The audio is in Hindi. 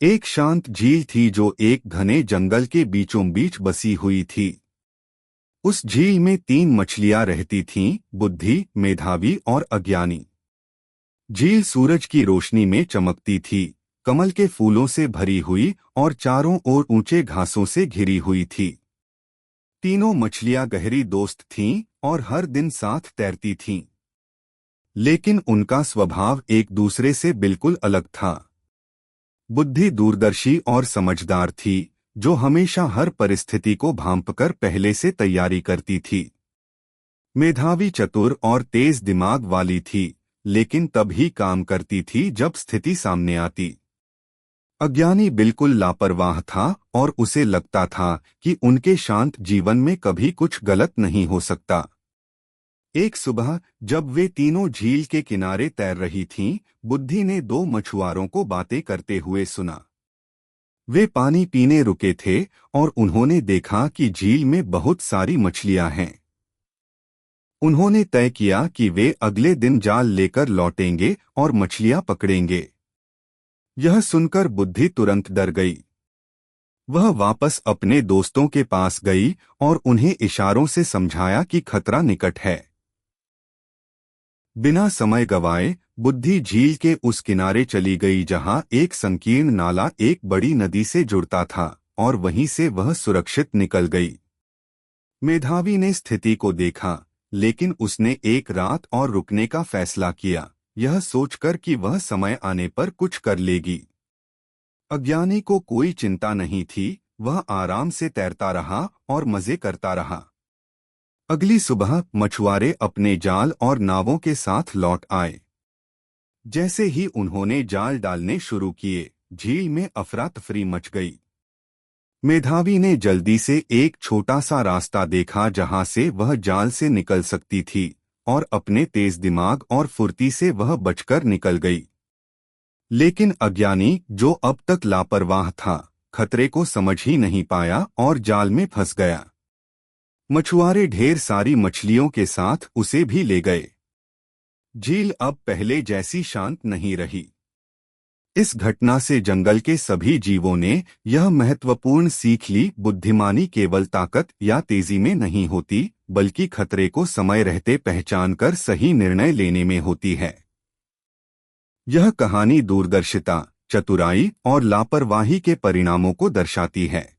एक शांत झील थी जो एक घने जंगल के बीचों बीच बसी हुई थी। उस झील में 3 मछलियां रहती थीं, बुद्धि, मेधावी और अज्ञानी। झील सूरज की रोशनी में चमकती थी, कमल के फूलों से भरी हुई और चारों ओर ऊंचे घासों से घिरी हुई थी। तीनों मछलियां गहरी दोस्त थीं और हर दिन साथ तैरती थीं। लेकिन उनका स्वभाव एक दूसरे से बिल्कुल अलग था। बुद्धि दूरदर्शी और समझदार थी, जो हमेशा हर परिस्थिति को भांपकर पहले से तैयारी करती थी। मेधावी चतुर और तेज दिमाग वाली थी, लेकिन तभी काम करती थी जब स्थिति सामने आती। अज्ञानी बिल्कुल लापरवाह था और उसे लगता था कि उनके शांत जीवन में कभी कुछ गलत नहीं हो सकता। एक सुबह जब वे तीनों झील के किनारे तैर रही थीं, बुद्धि ने 2 मछुआरों को बातें करते हुए सुना। वे पानी पीने रुके थे और उन्होंने देखा कि झील में बहुत सारी मछलियां हैं। उन्होंने तय किया कि वे अगले दिन जाल लेकर लौटेंगे और मछलियां पकड़ेंगे। यह सुनकर बुद्धि तुरंत डर गई। वह वापस अपने दोस्तों के पास गई और उन्हें इशारों से समझाया कि खतरा निकट है। बिना समय गवाए बुद्धि झील के उस किनारे चली गई जहां एक संकीर्ण नाला एक बड़ी नदी से जुड़ता था, और वहीं से वह सुरक्षित निकल गई। मेधावी ने स्थिति को देखा, लेकिन उसने एक रात और रुकने का फैसला किया, यह सोचकर कि वह समय आने पर कुछ कर लेगी। अज्ञानी को कोई चिंता नहीं थी, वह आराम से तैरता रहा और मजे करता रहा। अगली सुबह मछुआरे अपने जाल और नावों के साथ लौट आए। जैसे ही उन्होंने जाल डालने शुरू किए, झील में अफरा तफरी मच गई। मेधावी ने जल्दी से एक छोटा सा रास्ता देखा जहां से वह जाल से निकल सकती थी, और अपने तेज दिमाग और फुर्ती से वह बचकर निकल गई। लेकिन अज्ञानी, जो अब तक लापरवाह था, खतरे को समझ ही नहीं पाया और जाल में फंस गया। मछुआरे ढेर सारी मछलियों के साथ उसे भी ले गए। झील अब पहले जैसी शांत नहीं रही। इस घटना से जंगल के सभी जीवों ने यह महत्वपूर्ण सीख ली, बुद्धिमानी केवल ताकत या तेजी में नहीं होती, बल्कि खतरे को समय रहते पहचानकर सही निर्णय लेने में होती है। यह कहानी दूरदर्शिता, चतुराई और लापरवाही के परिणामों को दर्शाती है।